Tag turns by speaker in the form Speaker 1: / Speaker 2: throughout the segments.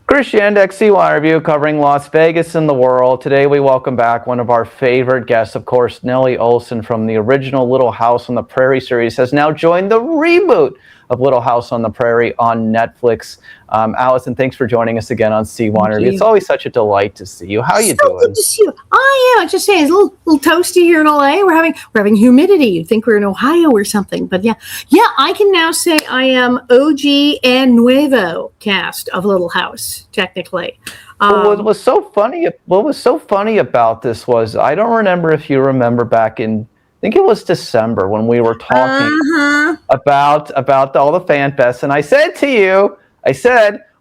Speaker 1: Chris Yandeck, CYInterview, covering Las Vegas and the world. Today we welcome back one of our favorite guests, of course, Nellie Oleson from the original Little House on the Prairie series, has now joined the reboot of Little House on the Prairie on Netflix. Alison, thanks for joining us again on CYInterview. It's always such a delight to see you. How are you doing?
Speaker 2: Good to see you. I am. Just saying, it's a little toasty here in LA. We're having humidity. You'd think we're in Ohio or something, but yeah. I can now say I am OG and Nuevo cast of Little House, technically.
Speaker 1: What was so funny about this was, I don't remember if you remember back in, I think it was December, when we were talking about all the fan fests, and I said to you,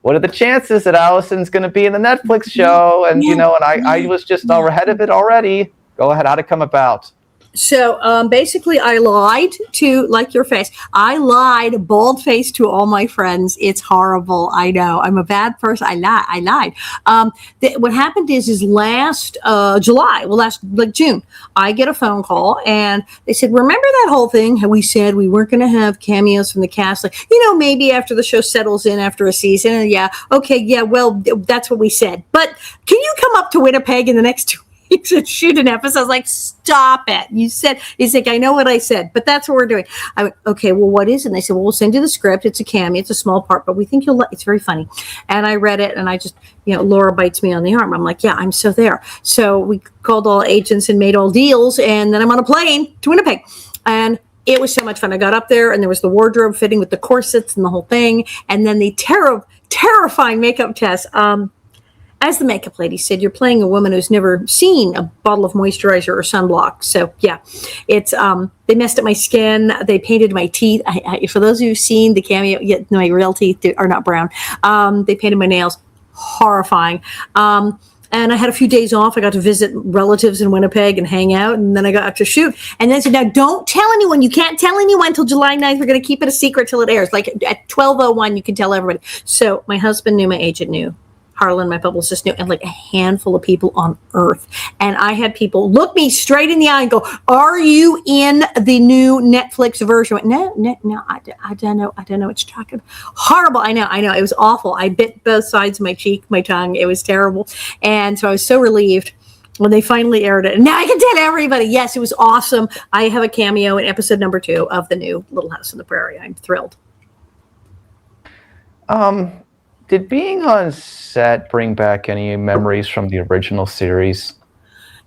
Speaker 1: what are the chances that Alison's going to be in the Netflix show? And I was just ahead of it already. Go ahead. How'd it come about?
Speaker 2: So basically, I lied to, like your face, I lied bald-faced to all my friends. It's horrible. I know. I'm a bad person. I lied. What happened is last July, June, I get a phone call and they said, remember that whole thing? How we said we weren't going to have cameos from the cast? Like, maybe after the show settles in after a season. And well, that's what we said. But can you come up to Winnipeg in the next 2 weeks and shoot an episode? I was like, stop it. He's like, I know what I said, but that's what we're doing. I went, okay, well, what is it? And they said, well, we'll send you the script. It's a cameo. It's a small part, but we think you'll like it's very funny. And I read it and I just, Laura bites me on the arm. I'm like, yeah, I'm so there. So we called all agents and made all deals. And then I'm on a plane to Winnipeg. And it was so much fun. I got up there and there was the wardrobe fitting with the corsets and the whole thing. And then the terrifying makeup test. As the makeup lady said, you're playing a woman who's never seen a bottle of moisturizer or sunblock. So yeah, it's they messed up my skin. They painted my teeth. For those of you who've seen the cameo, my real teeth are not brown. They painted my nails. Horrifying. And I had a few days off. I got to visit relatives in Winnipeg and hang out. And then I got to shoot. And then said, now don't tell anyone. You can't tell anyone until July 9th. We're going to keep it a secret till it airs. Like at 12:01, you can tell everybody. So my husband knew, my agent knew. Harlan, my publicist, knew, and like a handful of people on earth. And I had people look me straight in the eye and go, are you in the new Netflix version? I went, no, I don't know. I don't know what you're talking about. Horrible. I know. It was awful. I bit both sides of my cheek, my tongue. It was terrible. And so I was so relieved when they finally aired it. And now I can tell everybody, yes, it was awesome. I have a cameo in episode number 2 of the new Little House on the Prairie. I'm thrilled.
Speaker 1: Did being on set bring back any memories from the original series?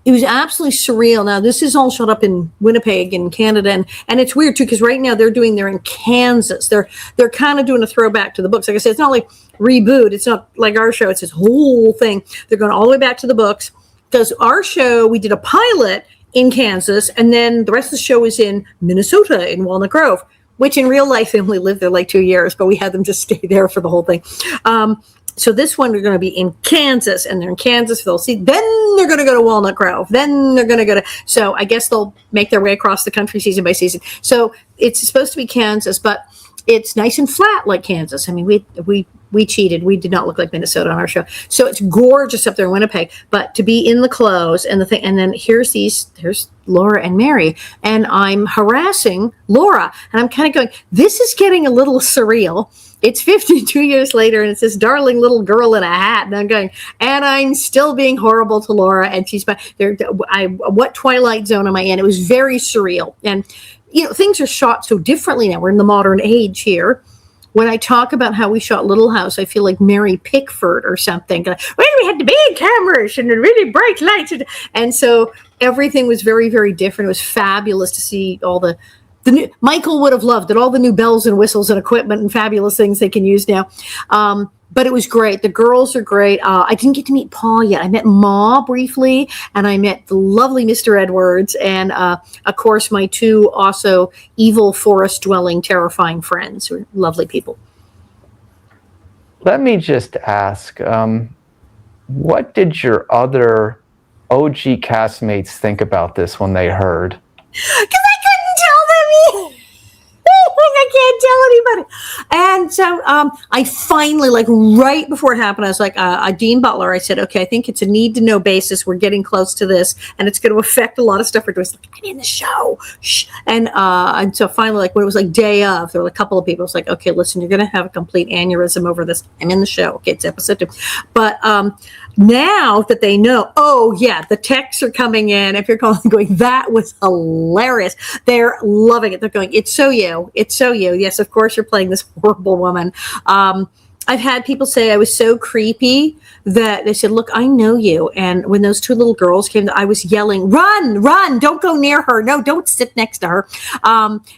Speaker 2: It was absolutely surreal. Now, this is all shot up in Winnipeg in Canada, and it's weird, too, because right now they're in Kansas. They're kind of doing a throwback to the books. Like I said, it's not like Reboot. It's not like our show. It's this whole thing. They're going all the way back to the books, because our show, we did a pilot in Kansas, and then the rest of the show is in Minnesota, in Walnut Grove, which in real life, they only lived there like 2 years, but we had them just stay there for the whole thing. So this one, they're going to be in Kansas, and they're in Kansas. They'll see, then they're going to go to Walnut Grove. Then they're going to go to, so I guess they'll make their way across the country season by season. So it's supposed to be Kansas, but it's nice and flat like Kansas. I mean, we cheated. We did not look like Minnesota on our show. So it's gorgeous up there in Winnipeg, but to be in the clothes and the thing, and then here's Laura and Mary, and I'm harassing Laura, and I'm kind of going, this is getting a little surreal. It's 52 years later, and it's this darling little girl in a hat, and I'm going, and I'm still being horrible to Laura, and she's what Twilight Zone am I in? It was very surreal, and things are shot so differently now. We're in the modern age here. When I talk about how we shot Little House, I feel like Mary Pickford or something. Well, we had the big cameras and the really bright lights. And so everything was very, very different. It was fabulous to see all the new, Michael would have loved it, all the new bells and whistles and equipment and fabulous things they can use now. But it was great. The girls are great. I didn't get to meet Paul yet. I met Ma briefly, and I met the lovely Mr. Edwards, and of course my 2 also evil forest-dwelling, terrifying friends who are lovely people.
Speaker 1: Let me just ask, what did your other OG castmates think about this when they heard?
Speaker 2: Because I couldn't tell them. I can't tell funny. And so I finally, like right before it happened, I was like, Dean Butler, I said, okay, I think it's a need to know basis. We're getting close to this and it's going to affect a lot of stuff we're doing. Like, I'm in the show. Shh. And so finally, like when it was like day of, there were a couple of people. I was like, okay, listen, you're going to have a complete aneurysm over this. I'm in the show. Okay, it's episode 2. But now that they know, oh yeah, the texts are coming in. If you're calling going, that was hilarious. They're loving it. They're going, it's so you. It's so you. Yes, of course you're playing this horrible woman. I've had people say I was so creepy that they said, look, I know you. And when those 2 little girls came, I was yelling, run, run, don't go near her. No, don't sit next to her.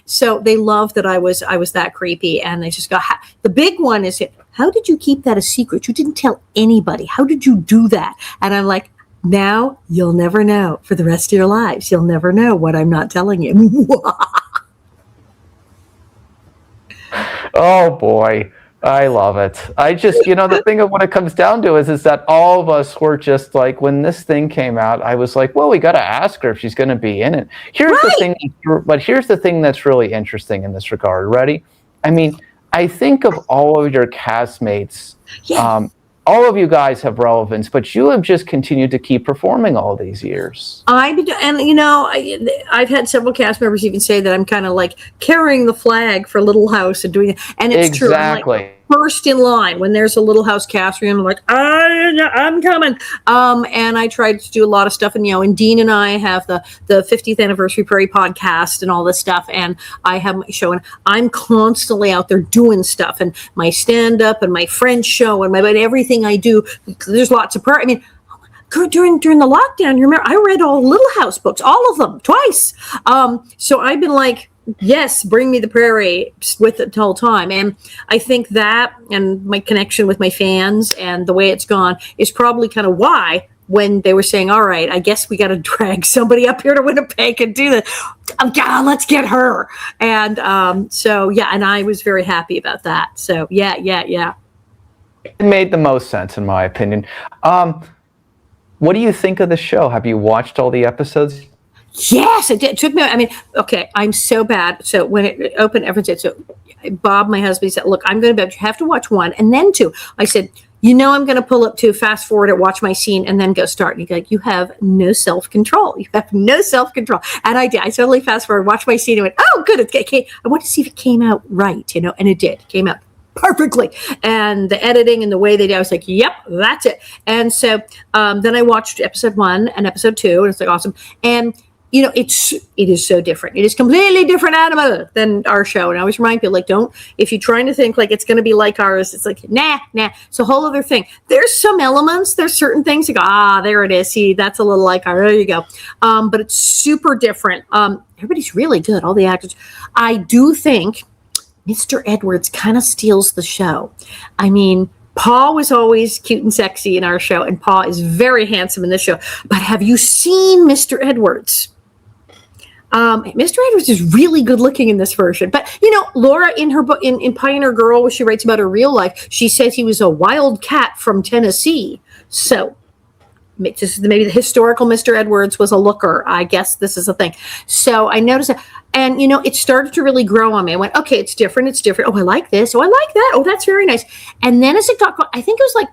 Speaker 2: So they loved that I was that creepy. And they just go, the big one is, how did you keep that a secret? You didn't tell anybody. How did you do that? And I'm like, now you'll never know for the rest of your lives. You'll never know what I'm not telling you.
Speaker 1: Oh boy. I love it. I just, the thing of what it comes down to is that all of us were just like, when this thing came out, I was like, well, we got to ask her if she's going to be in it. Here's the thing that's really interesting in this regard. Ready? I mean, I think of all of your castmates. Yeah. All of you guys have relevance, but you have just continued to keep performing all these years. I've
Speaker 2: had several cast members even say that I'm kind of like carrying the flag for Little House and doing it. And it's true.
Speaker 1: Exactly.
Speaker 2: I'm like first in line when there's a Little House cast reunion. I'm like, I'm coming. And I tried to do a lot of stuff. And Dean and I have the 50th anniversary Prairie podcast and all this stuff. And I have my show and I'm constantly out there doing stuff and my stand-up and my French show and everything I do. There's lots of prayer. I mean, during the lockdown, you remember, I read all Little House books, all of them, twice. So I've been like, yes, bring me the Prairie with it the whole time. And I think that and my connection with my fans and the way it's gone is probably kind of why when they were saying, all right, I guess we got to drag somebody up here to Winnipeg and do this. Let's get her. And so, yeah, and I was very happy about that. So, yeah.
Speaker 1: It made the most sense, in my opinion. What do you think of the show? Have you watched all the episodes?
Speaker 2: Yes, it did. It took me. I mean, okay, I'm so bad. So when it opened, everyone said, so Bob, my husband, said, look, I'm going to bet you have to watch 1 and then 2. I said, I'm going to pull up to fast forward it, watch my scene, and then go start. And he's like, you have no self-control. You have no self-control. And I did. I totally fast forward, watched my scene, and went, oh, good. I want to see if it came out right, and it did. It came out perfectly. And the editing and the way they did, I was like, yep, that's it. And so then I watched episode 1 and episode 2, and it's like awesome. And it is so different. It is completely different animal than our show. And I always remind people, like, if you're trying to think like it's going to be like ours, it's like, nah. It's a whole other thing. There's some elements, there's certain things you go, there it is. See, that's a little like ours. There you go. But it's super different. Everybody's really good. All the actors. I do think Mr. Edwards kind of steals the show. I mean, Paul was always cute and sexy in our show, and Paul is very handsome in this show. But have you seen Mr. Edwards? Mr. Edwards is really good looking in this version. But, Laura in her book, in Pioneer Girl, where she writes about her real life, she says he was a wild cat from Tennessee. So maybe the historical Mr. Edwards was a looker. I guess this is a thing. So I noticed that. And, it started to really grow on me. I went, okay, it's different. Oh, I like this. Oh, I like that. Oh, that's very nice. And then as it got going, I think it was like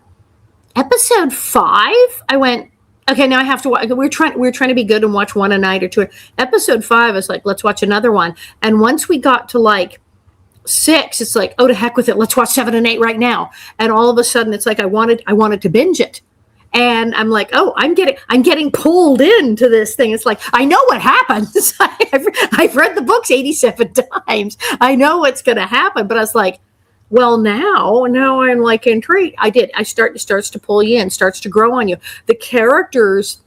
Speaker 2: episode 5, I went, okay, now I have to watch. We're trying to be good and watch 1 a night or 2. Episode 5, I was like, let's watch another one. And once we got to like 6, it's like, oh, to heck with it. Let's watch 7 and 8 right now. And all of a sudden, it's like I wanted to binge it. And I'm like, oh, I'm getting pulled into this thing. It's like, I know what happens. I've read the books 87 times. I know what's going to happen. But I was like, well, now I'm like intrigued. It starts to pull you in, starts to grow on you. The characters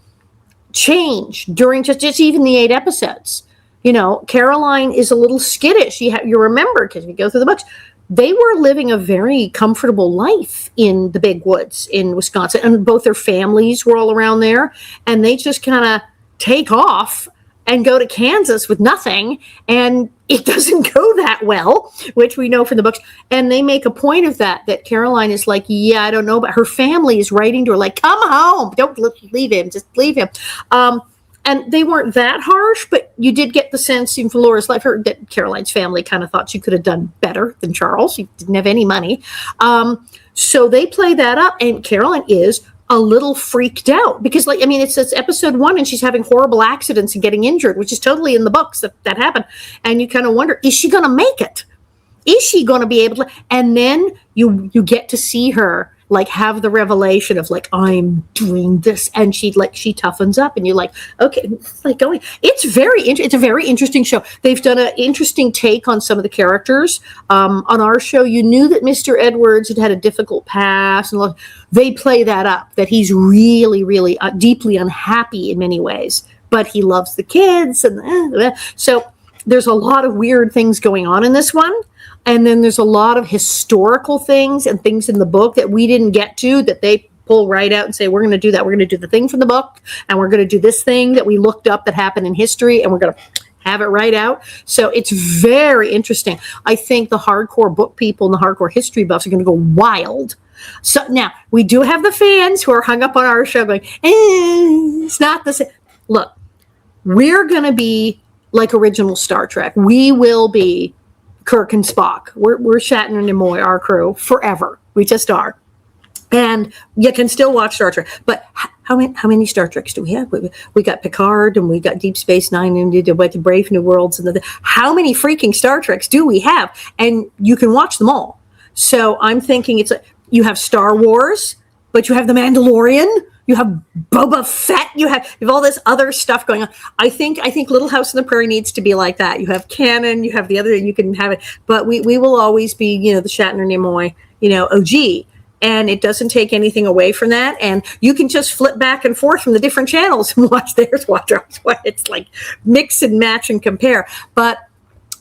Speaker 2: change during just even the 8 episodes. Caroline is a little skittish. You remember, because if you go through the books, they were living a very comfortable life in the big woods in Wisconsin, and both their families were all around there, and they just kind of take off and go to Kansas with nothing, and it doesn't go that well, which we know from the books. And they make a point of that Caroline is like, yeah, I don't know, but her family is writing to her like, come home, don't leave him, just leave him. and they weren't that harsh, but you did get the sense, even from Laura's life, that Caroline's family kind of thought she could have done better than Charles. She didn't have any money. So they play that up, and Caroline is a little freaked out because, like, I mean, it's episode 1 and she's having horrible accidents and getting injured, which is totally in the books that happened. And you kind of wonder, is she going to make it? Is she going to be able to? And then you get to see her like have the revelation of like, I'm doing this, and she toughens up, and you're like, okay, it's like going. It's a very interesting show. They've done an interesting take on some of the characters. On our show, you knew that Mr. Edwards had a difficult past, and they play that up, that he's really, really deeply unhappy in many ways, but he loves the kids, and so there's a lot of weird things going on in this one. And then there's a lot of historical things and things in the book that we didn't get to, that they pull right out and say, we're going to do that. We're going to do the thing from the book, and we're going to do this thing that we looked up that happened in history, and we're going to have it right out. So it's very interesting. I think the hardcore book people and the hardcore history buffs are going to go wild. So now we do have the fans who are hung up on our show going, it's not the same. Look, we're going to be like original Star Trek. We will be Kirk and Spock. We're Shatner and Nimoy, our crew, forever. We just are. And you can still watch Star Trek. But how many Star Treks do we have? We got Picard, and we got Deep Space Nine, and we did the Brave New Worlds. And how many freaking Star Treks do we have? And you can watch them all. So I'm thinking you have Star Wars, but you have The Mandalorian. You have Boba Fett. You have all this other stuff going on. I think Little House on the Prairie needs to be like that. You have canon. You have the other. You can have it. But we will always be, the Shatner Nimoy, OG. And it doesn't take anything away from that. And you can just flip back and forth from the different channels and watch theirs, watch ours. It's like mix and match and compare. But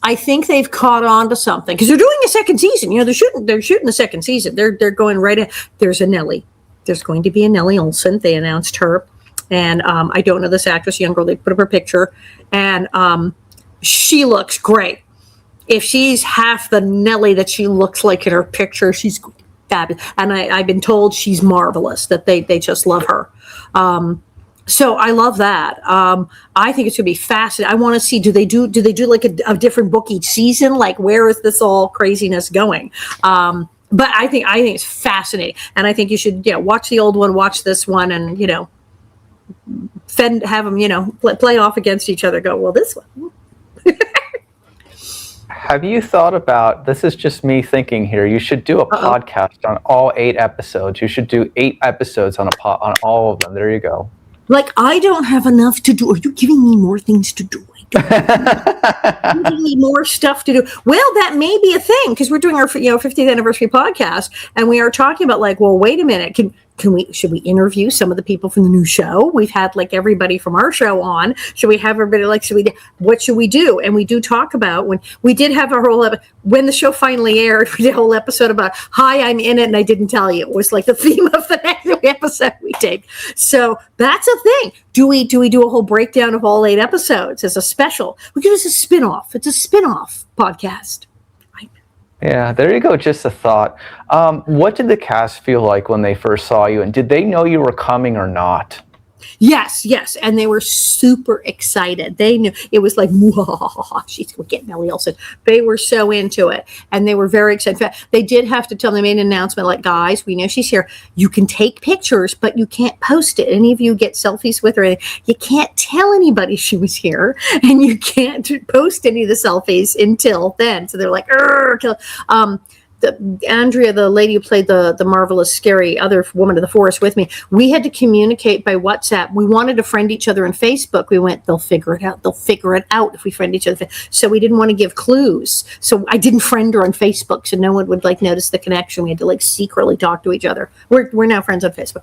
Speaker 2: I think they've caught on to something, because they're doing a second season. They're shooting the second season. They're going right in. There's a Nellie. There's going to be a Nellie Oleson. They announced her. And I don't know this actress, young girl. They put up her picture. And she looks great. If she's half the Nellie that she looks like in her picture, she's fabulous. And I've been told she's marvelous, that they just love her. So I love that. I think it's going to be fascinating. I want to see, do they do like a different book each season? Like, where is this all craziness going? But I think it's fascinating, and I think you should, watch the old one, watch this one, and have them, play off against each other. Go, well, this one.
Speaker 1: Have you thought about, this is just me thinking here, you should do a podcast on all 8 episodes. You should do 8 episodes on all of them. There you go.
Speaker 2: Like, I don't have enough to do. Are you giving me more things to do? Giving me more stuff to do. Well, that may be a thing, because we're doing our 50th anniversary podcast, and we are talking about, like, well, wait a minute, should we interview some of the people from the new show? We've had like everybody from our show on. Should we have everybody what should we do? And we do talk about, when we did have our whole, when the show finally aired, we did a whole episode about, hi, I'm in it and I didn't tell you. It was like the theme of the next episode we take. So that's a thing. Do we do a whole breakdown of all 8 episodes as a special? We give us a spin-off. It's a spin-off podcast.
Speaker 1: Yeah, there you go. Just a thought. What did the cast feel like when they first saw you, and did they know you were coming or not?
Speaker 2: Yes. And they were super excited. They knew it was like, she's going to get Nellie Oleson. They were so into it, and they were very excited. They did have to tell them, they made an announcement like, guys, we know she's here. You can take pictures, but you can't post it. Any of you get selfies with her, you can't tell anybody she was here, and you can't post any of the selfies until then. So they're like, Andrea, the lady who played the marvelous, scary other woman of the forest with me, we had to communicate by WhatsApp. We wanted to friend each other on Facebook. We went, they'll figure it out. They'll figure it out if we friend each other. So we didn't want to give clues. So I didn't friend her on Facebook, so no one would notice the connection. We had to secretly talk to each other. We're now friends on Facebook.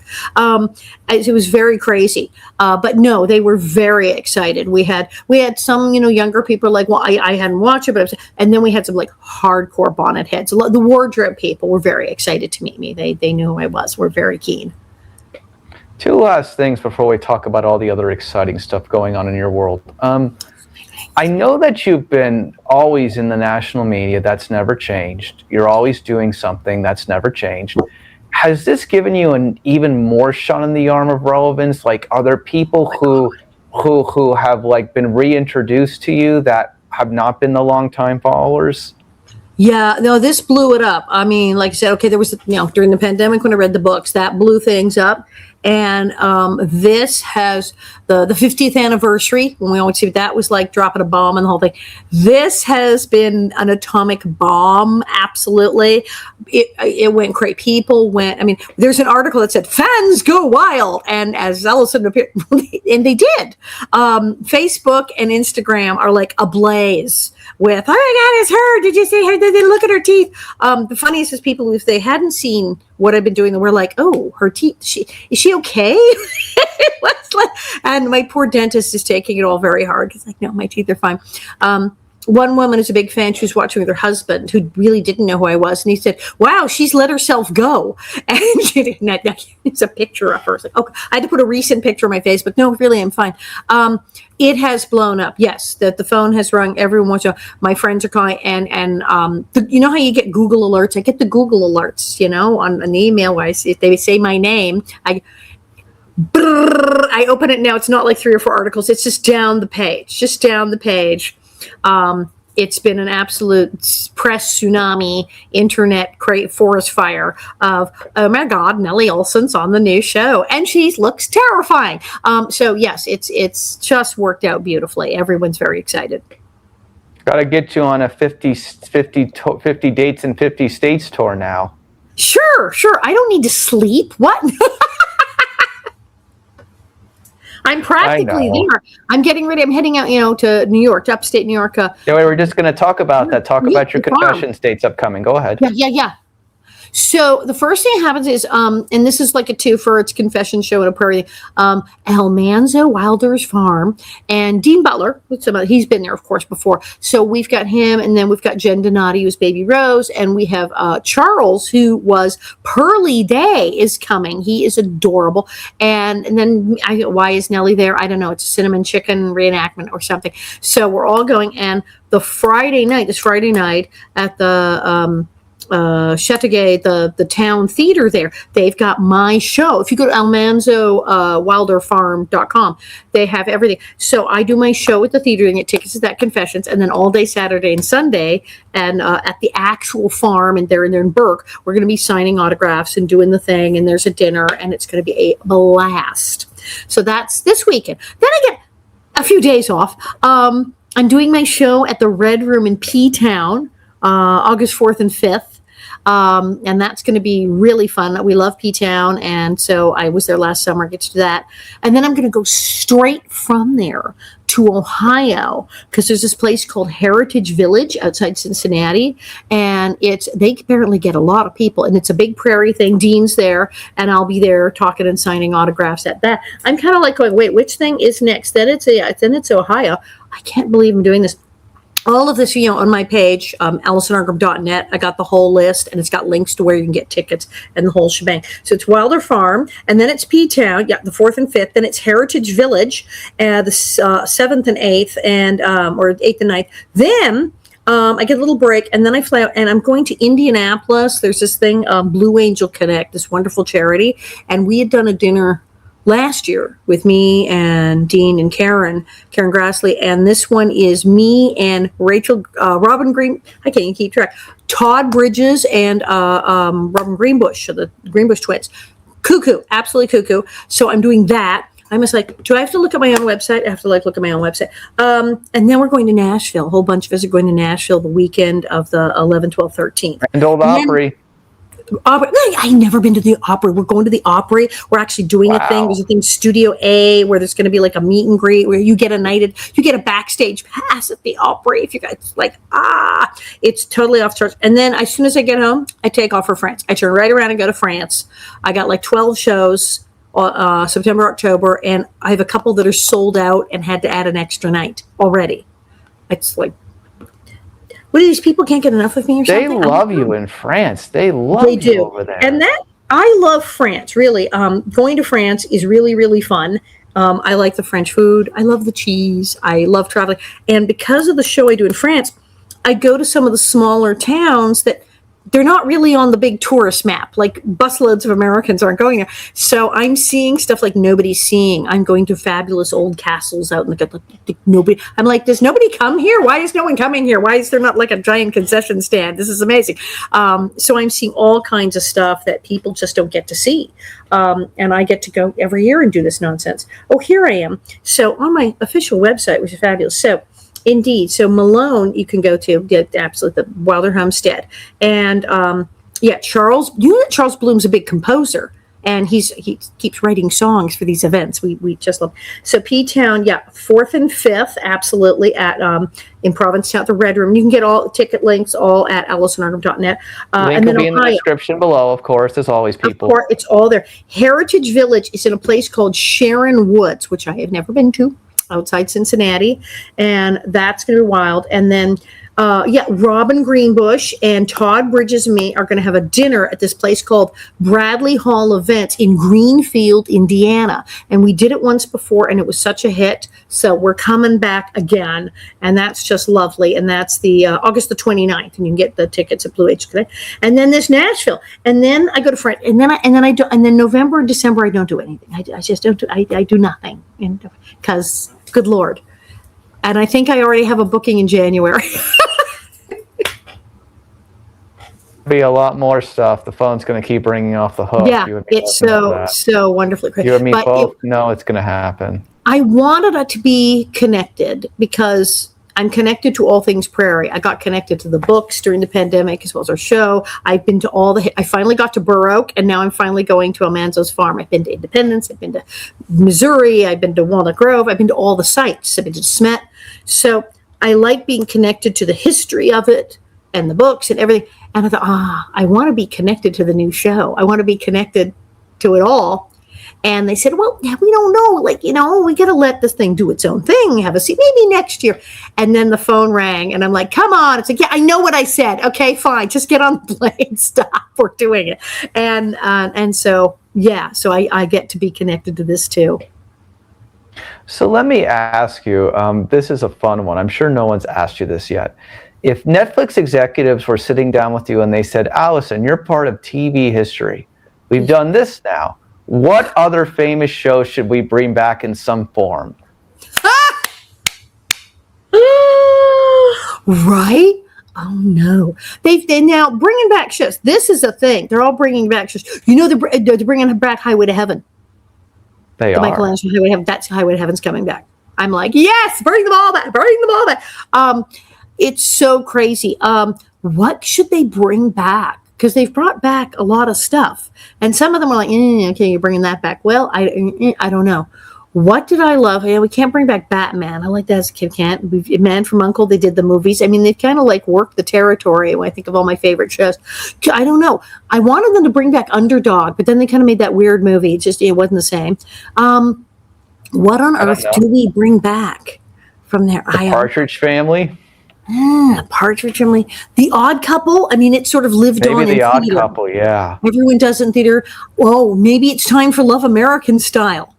Speaker 2: It was very crazy. But no, they were very excited. We had some, younger people like, well, I hadn't watched it, but and then we had some hardcore bonnet heads. The wardrobe people were very excited to meet me. They knew who I was. We're very keen.
Speaker 1: 2 last things before we talk about all the other exciting stuff going on in your world. I know that you've been always in the national media. That's never changed. You're always doing something. That's never changed. Has this given you an even more shot in the arm of relevance? Like, are there people who who have like been reintroduced to you that have not been the longtime followers?
Speaker 2: Yeah, no, this blew it up. I mean, like I said, okay, there was, during the pandemic when I read the books, that blew things up. And this has the 50th anniversary, when we always see that was like dropping a bomb and the whole thing. This has been an atomic bomb, absolutely. It went great. People went, I mean, there's an article that said, fans go wild. And as Alison appeared, and they did. Facebook and Instagram are like ablaze with, oh my God, it's her. Did you see her? Did they look at her teeth? The funniest is people, if they hadn't seen what I've been doing, we're like, oh, her teeth, is she okay? And my poor dentist is taking it all very hard. He's like, no, my teeth are fine. One woman is a big fan. She was watching with her husband, who really didn't know who I was. And he said, wow, she's let herself go. And it's a picture of her. It's like, okay. I had to put a recent picture on my Facebook. No, really, I'm fine. It has blown up. Yes, that the phone has rung. Everyone wants to. My friends are calling, and you know how you get Google alerts? I get the Google alerts, on an email. Where if they say my name, I open it now. It's not like 3 or 4 articles. It's just down the page. It's been an absolute press tsunami, internet forest fire of, oh my God, Nellie Oleson's on the new show, and she looks terrifying. So yes, it's just worked out beautifully. Everyone's very excited.
Speaker 1: Got to get you on a 50 dates in 50 states tour now.
Speaker 2: Sure. I don't need to sleep. What? I'm practically there. I'm getting ready. I'm heading out, to New York, to upstate New York.
Speaker 1: Yeah, we're just going to talk about that. Talk about your confession states upcoming. Go ahead.
Speaker 2: Yeah. So the first thing that happens is, and this is like a twofer, it's a confession show in a Prairie, Almanzo Wilder's farm, and Dean Butler, he's been there, of course, before. So we've got him, and then we've got Jen Donati, who's Baby Rose, and we have Charles, who was Pearly Day, is coming. He is adorable. And then why is Nellie there? I don't know. It's a cinnamon chicken reenactment or something. So we're all going, and this Friday night at the Chateauguay, the town theater there, they've got my show. If you go to almanzowilderfarm.com, they have everything. So I do my show at the theater and get tickets to that confessions, and then all day Saturday and Sunday, and at the actual farm, and they're in Burke, we're going to be signing autographs and doing the thing, and there's a dinner, and it's going to be a blast. So that's this weekend. Then I get a few days off. I'm doing my show at the Red Room in P-Town, August 4th and 5th. And that's going to be really fun. We love P-Town, and so I was there last summer. I get to do that. And then I'm going to go straight from there to Ohio, because there's this place called Heritage Village outside Cincinnati, and they apparently get a lot of people, and it's a big Prairie thing. Dean's there, and I'll be there talking and signing autographs at that. I'm kind of like going, wait, which thing is next? Then it's Ohio. I can't believe I'm doing this. All of this, on my page, AlisonArngrim.net, I got the whole list, and it's got links to where you can get tickets and the whole shebang. So it's Wilder Farm, and then it's P-Town, the 4th and 5th. Then it's Heritage Village, the 7th and 8th, and or 8th and 9th. Then I get a little break, and then I fly out, and I'm going to Indianapolis. There's this thing, Blue Angel Connect, this wonderful charity, and we had done a dinner last year with me and Dean and Karen Grassley, and this one is me and Rachel, Robin Green, I can't even keep track, Todd Bridges and Robin Greenbush, so the Greenbush twins. Cuckoo, absolutely cuckoo. So I'm doing that. I was like, do I have to look at my own website? I have to look at my own website. And then we're going to Nashville. A whole bunch of us are going to Nashville the weekend of the 11th, 12th, 13th.
Speaker 1: And Old Opry.
Speaker 2: I've never been to the Opry. We're going to the Opry. We're actually doing a thing. There's a thing, Studio A, where there's going to be like a meet and greet where you get a backstage pass at the Opry. If you guys it's totally off charts. And then as soon as I get home, I take off for France. I turn right around and go to France. I got like 12 shows, September, October, and I have a couple that are sold out and had to add an extra night already. It's like, what do these people can't get enough of me or something?
Speaker 1: They love you in France. They do over there.
Speaker 2: And I love France, really. Going to France is really, really fun. I like the French food. I love the cheese. I love traveling. And because of the show I do in France, I go to some of the smaller towns that they're not really on the big tourist map. Like busloads of Americans aren't going there. So I'm seeing stuff like nobody's seeing. I'm going to fabulous old castles out in the nobody. I'm like, does nobody come here? Why is no one coming here? Why is there not like a giant concession stand? This is amazing. So I'm seeing all kinds of stuff that people just don't get to see. And I get to go every year and do this nonsense. Oh, here I am. So on my official website, which is fabulous. So indeed. So Malone, you can go to get absolutely the Wilder Homestead. And Charles, you know that Charles Bloom's a big composer. And he keeps writing songs for these events. We just love. So P-Town, 4th and 5th, absolutely, at in Provincetown, the Red Room. You can get all ticket links all at AlisonArngrim.net.
Speaker 1: Link will be in the description below, of course, as always, people.
Speaker 2: Of course, it's all there. Heritage Village is in a place called Sharon Woods, which I have never been to, outside Cincinnati, and that's going to be wild. And then Robin Greenbush and Todd Bridges and me are going to have a dinner at this place called Bradley Hall Events in Greenfield, Indiana. And we did it once before, and it was such a hit. So we're coming back again, and that's just lovely. And that's the August the 29th, and you can get the tickets at Blue H today. And then this Nashville, and then I go to France, and then November and December I don't do anything. I just don't do. I do nothing, because good Lord. And I think I already have a booking in January.
Speaker 1: Be a lot more stuff. The phone's going to keep ringing off the hook.
Speaker 2: Yeah, it's so wonderfully crazy.
Speaker 1: You and me both know it's going to happen.
Speaker 2: I wanted it to be connected because I'm connected to all things Prairie. I got connected to the books during the pandemic as well as our show. I've been to I finally got to Burr Oak, and now I'm finally going to Almanzo's Farm. I've been to Independence. I've been to Missouri. I've been to Walnut Grove. I've been to all the sites. I've been to Smet. So I like being connected to the history of it and the books and everything. And I thought, I want to be connected to the new show. I want to be connected to it all. And they said, well, we don't know. We got to let this thing do its own thing. Have a seat, maybe next year. And then the phone rang, and I'm like, come on. It's like, yeah, I know what I said. Okay, fine. Just get on the plane. Stop. We're doing it. And so, so I get to be connected to this too.
Speaker 1: So let me ask you, this is a fun one. I'm sure no one's asked you this yet. If Netflix executives were sitting down with you and they said, Alison, you're part of TV history. We've done this now. What other famous show should we bring back in some form?
Speaker 2: Right? Oh, no. They're now bringing back shows. This is a thing. They're all bringing back shows. They're bringing back Highway to Heaven.
Speaker 1: They are.
Speaker 2: Michelangelo Highway to Heaven. That's Highway to Heaven's coming back. I'm like, yes, bring them all back. Bring them all back. It's so crazy. What should they bring back? Because they've brought back a lot of stuff. And some of them are like, okay, you're bringing that back. Well, I don't know. What did I love? Yeah, we can't bring back Batman. I like that as a kid. Can't. Man from U.N.C.L.E., they did the movies. I mean, they've kind of like worked the territory when I think of all my favorite shows. I don't know. I wanted them to bring back Underdog, but then they kind of made that weird movie. It wasn't the same. What on earth do we bring back from there?
Speaker 1: The Partridge Family?
Speaker 2: Partridge Family. The Odd Couple. I mean, it sort of lived on in theater.
Speaker 1: Maybe The Odd Couple, yeah.
Speaker 2: Everyone does it in theater. Oh, maybe it's time for Love American Style.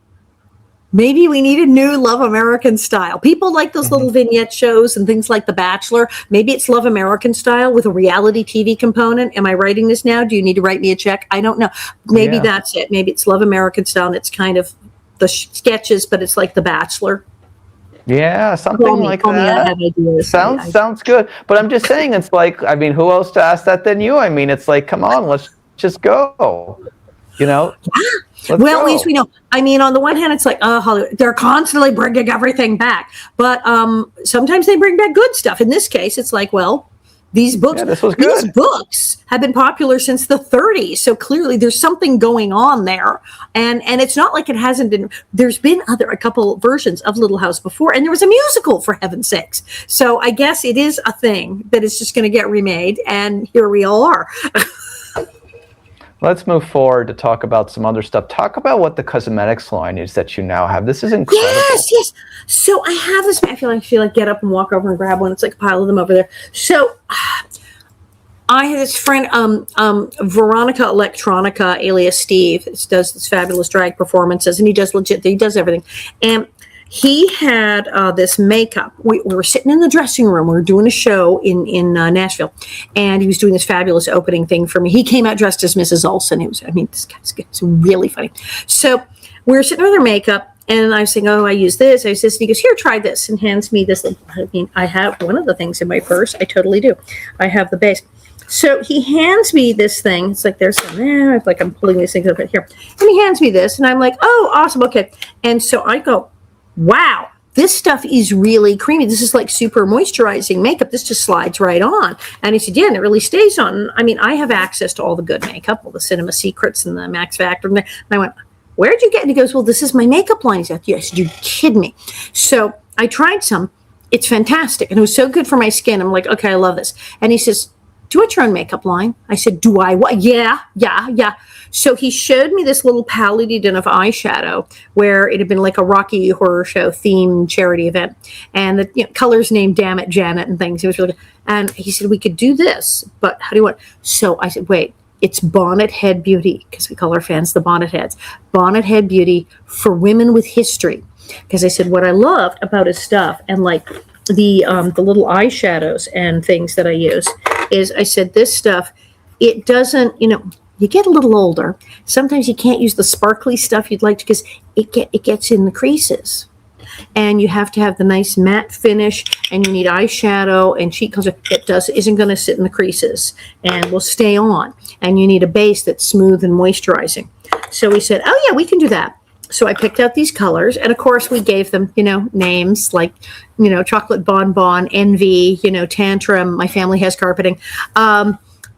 Speaker 2: Maybe we need a new Love American Style. People like those little vignette shows and things like The Bachelor. Maybe it's Love American Style with a reality TV component. Am I writing this now? Do you need to write me a check? I don't know. Maybe that's it. Maybe it's Love American Style and it's kind of the sketches, but it's like The Bachelor.
Speaker 1: Yeah, something like that. Sounds good. But I'm just saying, it's like, I mean, who else to ask that than you? I mean, it's like, come on, let's just go. Let's go.
Speaker 2: At least we know. I mean, on the one hand, it's like, Hollywood, they're constantly bringing everything back. But sometimes they bring back good stuff. In this case, it's like, well, these books, these books have been popular since the 30s. So clearly there's something going on there. And it's not like it hasn't been. There's been a couple versions of Little House before. And there was a musical, for heaven's sakes. So I guess it is a thing that is just going to get remade. And here we all are.
Speaker 1: Let's move forward to talk about some other stuff. Talk about what the cosmetics line is that you now have. This is incredible.
Speaker 2: Yes. So I have this. I feel like get up and walk over and grab one. It's like a pile of them over there. So I have this friend, Veronica Electronica, alias Steve, does this fabulous drag performances, and he does everything. And he had this makeup. We were sitting in the dressing room. We were doing a show in Nashville, and he was doing this fabulous opening thing for me. He came out dressed as Mrs. Oleson. This guy's good. It's really funny. So we were sitting with our makeup, and I was saying, I use this. And he goes, here, try this, and hands me this. I have one of the things in my purse. I totally do. I have the base. So he hands me this thing. It's like there's some there. It's like I'm pulling these things up right here. And he hands me this, and I'm like, oh, awesome. Okay. And so I go, wow, this stuff is really creamy. This is like super moisturizing makeup. This just slides right on. And he said, yeah, and it really stays on. I mean, I have access to all the good makeup, all the Cinema Secrets and the Max Factor. And I went, where'd you get it? And he goes, well, this is my makeup line. He said, yes, you kid me. So I tried some. It's fantastic. And it was so good for my skin. I'm like, okay, I love this. And he says, do you want your own makeup line? I said, do I? What? Yeah. So he showed me this little palette he'd done of eyeshadow where it had been like a Rocky Horror Show themed charity event. And the colors named Damn It, Janet and things. It was really good. And he said, we could do this, but how do you want? So I said, wait, it's Bonnet Head Beauty, because we call our fans the Bonnet Heads. Bonnet Head Beauty for women with history. Because I said, what I loved about his stuff and like the little eyeshadows and things that I use is I said, this stuff, it doesn't, you get a little older. Sometimes you can't use the sparkly stuff you'd like to because it gets in the creases. And you have to have the nice matte finish, and you need eyeshadow and cheek color. Isn't going to sit in the creases and will stay on. And you need a base that's smooth and moisturizing. So we said, oh yeah, we can do that. So I picked out these colors, and of course we gave them, names like, Chocolate Bonbon, Envy, Tantrum. My family has carpeting.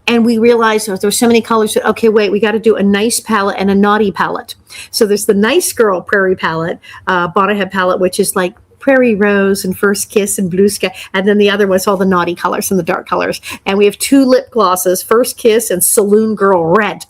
Speaker 2: And we realized there were so many colors that, okay, wait, we got to do a nice palette and a naughty palette. So there's the nice girl Prairie palette, Bonnet Head palette, which is like Prairie Rose and First Kiss and Blue Sky. And then the other one's all the naughty colors and the dark colors. And we have 2 lip glosses, First Kiss and Saloon Girl Red.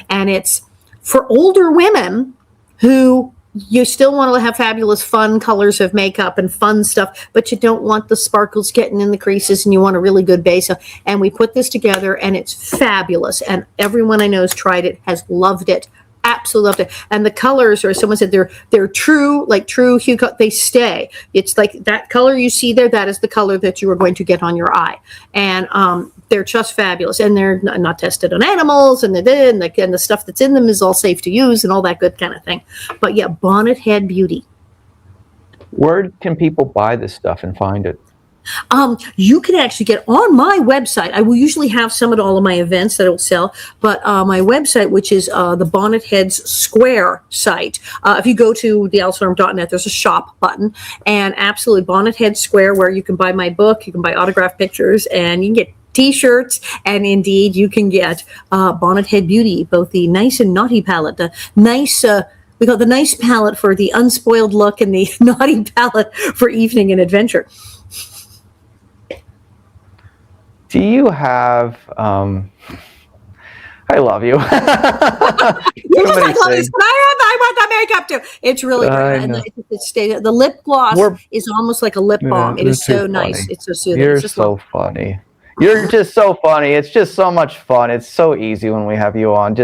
Speaker 2: And it's for older women who you still want to have fabulous fun colors of makeup and fun stuff, but you don't want the sparkles getting in the creases, and you want a really good base. And we put this together, and it's fabulous. And everyone I know has tried it, has loved it, absolutely loved it. And the colors, or someone said they're true, like true hue, they stay. It's like that color you see there, that is the color that you are going to get on your eye. And they're just fabulous, and they're not tested on animals, and the stuff that's in them is all safe to use and all that good kind of thing. But yeah, Bonnet Head Beauty.
Speaker 1: Where can people buy this stuff and find it?
Speaker 2: You can actually get on my website. I will usually have some at all of my events that I will sell, but my website, which is the Bonnet Heads Square site. If you go to thealisonorm.net, there's a shop button, and absolutely Bonnet Head Square, where you can buy my book, you can buy autographed pictures, and you can get T-shirts, and indeed you can get Bonnet Head Beauty, both the nice and naughty palette, the nice we call it the nice palette for the unspoiled look, and the naughty palette for evening and adventure.
Speaker 1: Do you have I love you.
Speaker 2: You just like, I want that makeup too. It's really great. And the lip gloss is almost like a lip balm. It is so nice. Funny. It's so soothing.
Speaker 1: You're so funny. You're just so funny. It's just so much fun. It's so easy when we have you on.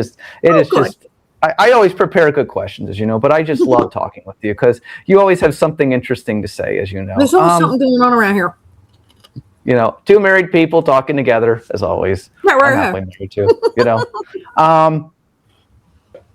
Speaker 1: I always prepare good questions, as you know, but I just love talking with you because you always have something interesting to say, as you know.
Speaker 2: There's always something going on around here.
Speaker 1: 2 married people talking together, as always.
Speaker 2: Yeah,
Speaker 1: I'm happily married too.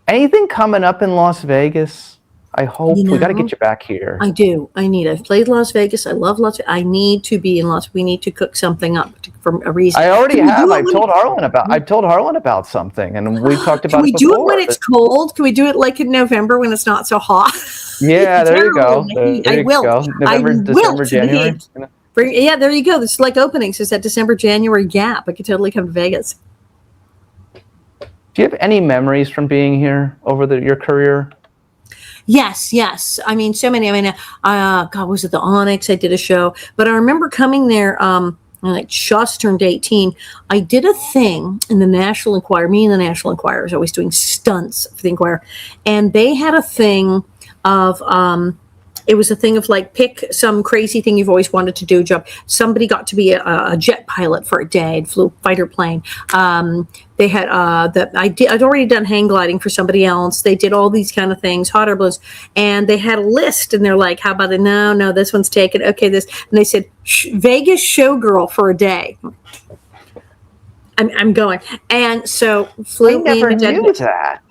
Speaker 1: Anything coming up in Las Vegas? I hope we got to get you back here.
Speaker 2: I do. I've played Las Vegas. I love Las Vegas. I need to be in Las. We need to cook something up for a reason.
Speaker 1: I already have. I've told Harlan about something, and we talked about it before.
Speaker 2: Can we do it when it's cold? Can we do it like in November when it's not so hot?
Speaker 1: Yeah, there you go.
Speaker 2: I will.
Speaker 1: November, December, January.
Speaker 2: Yeah, there you go. It's like openings. It's that December, January gap. I could totally come to Vegas.
Speaker 1: Do you have any memories from being here over your career?
Speaker 2: Yes. I mean, so many. I mean, God, was it the Onyx? I did a show, but I remember coming there. When I just turned 18, I did a thing in the National Enquirer. Me and the National Enquirer was always doing stunts for the Enquirer, and they had a thing of it was a thing of like, pick some crazy thing you've always wanted to do. Job. Somebody got to be a jet pilot for a day and flew fighter plane. They had I'd already done hang gliding for somebody else. They did all these kind of things, hot air balloons, and they had a list. And they're like, "How about it? No, this one's taken. Okay, this." And they said, "Vegas showgirl for a day." I'm going, and so flew.
Speaker 1: I never knew that.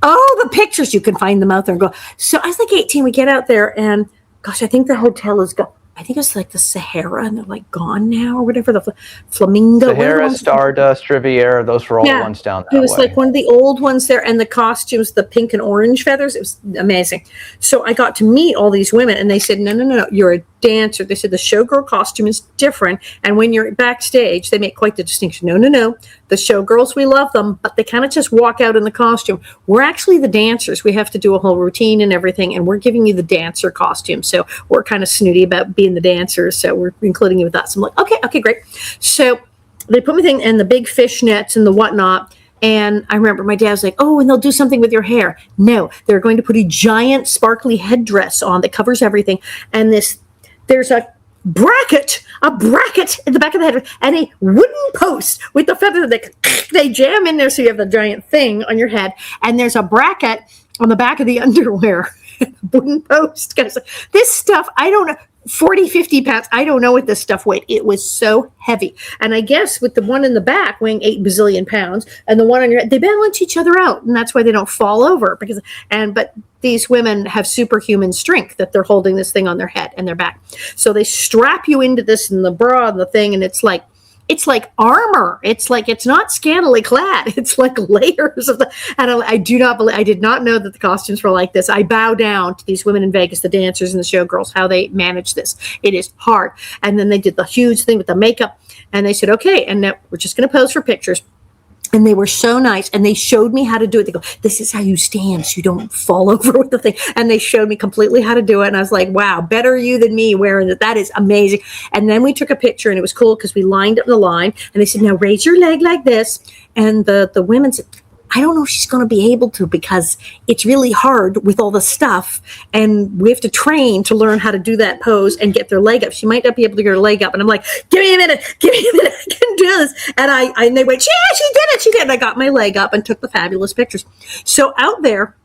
Speaker 2: Oh, the pictures, you can find them out there and go. So I was like 18. We get out there, and gosh, I think the hotel is gone. I think it's like the Sahara, and they're like gone now or whatever. The Flamingo.
Speaker 1: Sahara, Stardust, Riviera, those were all the ones down that way.
Speaker 2: It was like one of the old ones there, and the costumes, the pink and orange feathers. It was amazing. So I got to meet all these women, and they said, no, you're a dancer. They said the showgirl costume is different, and when you're backstage, they make quite the distinction. No. The showgirls, we love them, but they kind of just walk out in the costume. We're actually the dancers. We have to do a whole routine and everything, and we're giving you the dancer costume. So we're kind of snooty about being the dancers, so we're including you with that. So I'm like, okay, great. So they put me in the big fishnets and the whatnot. And I remember my dad was like, "Oh, and they'll do something with your hair." No, they're going to put a giant sparkly headdress on that covers everything. And there's a bracket in the back of the head, and a wooden post with the feather that they jam in there, so you have the giant thing on your head. And there's a bracket on the back of the underwear, wooden post. This stuff, I don't know, 40, 50 pounds. I don't know what this stuff weighed. It was so heavy. And I guess with the one in the back weighing 8 bazillion pounds and the one on your head, they balance each other out. And that's why they don't fall over. But these women have superhuman strength that they're holding this thing on their head and their back. So they strap you into this in the bra and the thing. And it's like armor. It's like, it's not scantily clad. It's like layers of and I did not know that the costumes were like this. I bow down to these women in Vegas, the dancers and the showgirls, how they manage this. It is hard. And then they did the huge thing with the makeup, and they said, "Okay, and now we're just going to pose for pictures." And they were so nice, and they showed me how to do it. They go, "This is how you stand so you don't fall over with the thing." And they showed me completely how to do it. And I was like, wow, better you than me wearing it. That is amazing. And then we took a picture, and it was cool because we lined up in the line. And they said, "Now raise your leg like this." And the women said, "I don't know if she's going to be able to because it's really hard with all the stuff. And we have to train to learn how to do that pose and get their leg up. She might not be able to get her leg up." And I'm like, give me a minute. I can do this. And they went, "Yeah, she did it. She did it." And I got my leg up and took the fabulous pictures. So out there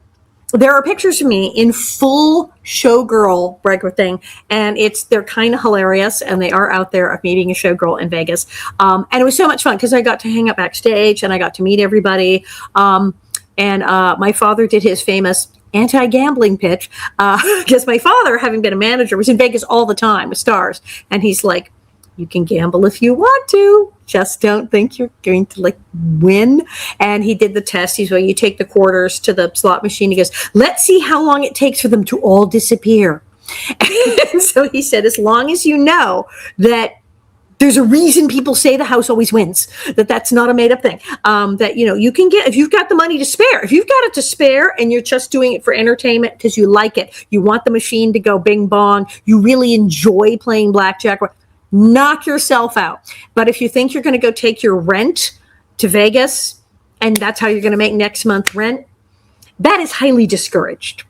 Speaker 2: are pictures of me in full showgirl regular thing, and they're kind of hilarious, and they are out there of me being a showgirl in Vegas. And it was so much fun because I got to hang out backstage and I got to meet everybody. And my father did his famous anti-gambling pitch because my father, having been a manager, was in Vegas all the time with stars, and he's like, "You can gamble if you want to, just don't think you're going to win." And he did the test. He's like, "You take the quarters to the slot machine." He goes, "Let's see how long it takes for them to all disappear." And so he said, as long as you know that there's a reason people say the house always wins, that's not a made up thing, that, you can get, if you've got the money to spare, if you've got it to spare and you're just doing it for entertainment because you like it, you want the machine to go bing bong, you really enjoy playing blackjack, knock yourself out. But if you think you're going to go take your rent to Vegas and that's how you're going to make next month rent, that is highly discouraged.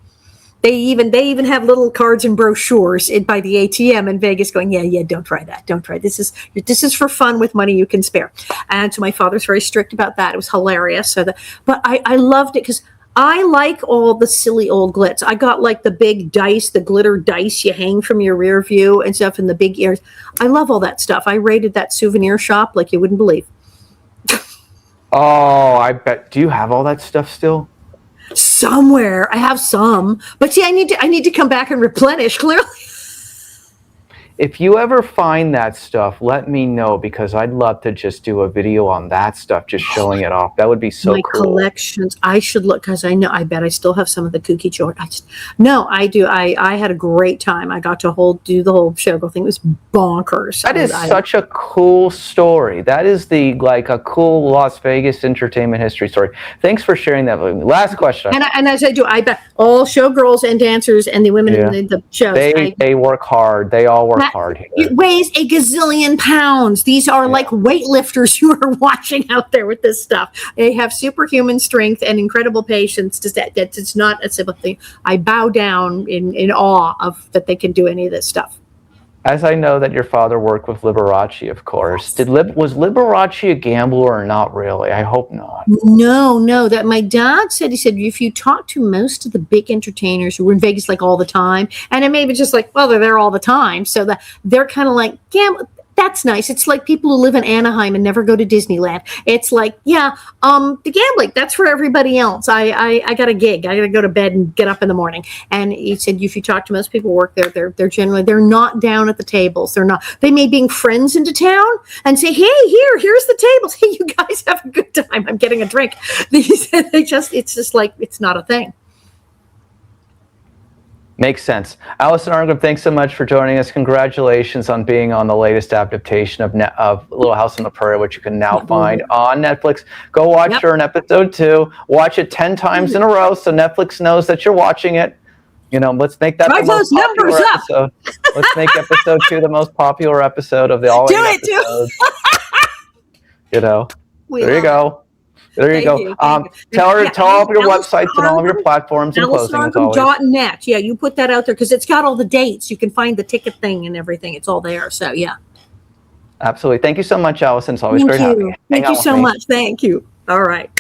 Speaker 2: They even have little cards and brochures by the ATM in Vegas going, yeah, don't try that. Don't try. This is for fun with money you can spare. And so my father's very strict about that. It was hilarious. But I loved it because I like all the silly old glitz. I got the big dice, the glitter dice you hang from your rear view and stuff, and the big ears. I love all that stuff. I raided that souvenir shop like you wouldn't believe.
Speaker 1: Oh, I bet. Do you have all that stuff still?
Speaker 2: Somewhere. I have some. But see, I need to come back and replenish, clearly.
Speaker 1: If you ever find that stuff, let me know, because I'd love to just do a video on that stuff, just showing it off. That would be so
Speaker 2: My
Speaker 1: cool.
Speaker 2: collections. I should look, because I bet I still have some of the kooky Jordan. No, I do. I had a great time. I got to do the whole Showgirl thing. It was bonkers.
Speaker 1: That is such a cool story. That is a cool Las Vegas entertainment history story. Thanks for sharing that with me. Last question.
Speaker 2: And as I do, I bet all showgirls and dancers and the women in the shows.
Speaker 1: They work hard. They all work hard. hard here.
Speaker 2: It weighs a gazillion pounds. These are like weightlifters who are watching out there with this stuff. They have superhuman strength and incredible patience. It's not a simple thing. I bow down in awe of that they can do any of this stuff.
Speaker 1: As I know that your father worked with Liberace, of course. Was Liberace a gambler or not really? I hope not.
Speaker 2: No. That my dad said, he said, if you talk to most of the big entertainers who were in Vegas like all the time, and it may be just like, well, they're there all the time. So that they're kind of like, that's nice. It's like people who live in Anaheim and never go to Disneyland. It's like, the gambling, that's for everybody else. I got a gig. I got to go to bed and get up in the morning. And he said, if you talk to most people who work there, they're generally, they're not down at the tables. They may bring friends into town and say, hey, here's the tables. Hey, you guys have a good time. I'm getting a drink. It's just like, it's not a thing.
Speaker 1: Makes sense. Alison Arngrim, thanks so much for joining us. Congratulations on being on the latest adaptation of Little House on the Prairie, which you can now find on Netflix. Go watch her in episode 2. Watch it 10 times in a row so Netflix knows that you're watching it. Let's make that the most popular episode. Let's make episode 2 the most popular episode of the all 8 episodes. There you go. There you go. Tell all of your websites and all of your platforms and closing as always.
Speaker 2: AlisonArngrim.net. Yeah, you put that out there because it's got all the dates. You can find the ticket thing and everything. It's all there. So, yeah.
Speaker 1: Absolutely. Thank you so much, Alison. It's always great having you.
Speaker 2: Thank you so much. Thank you. All right.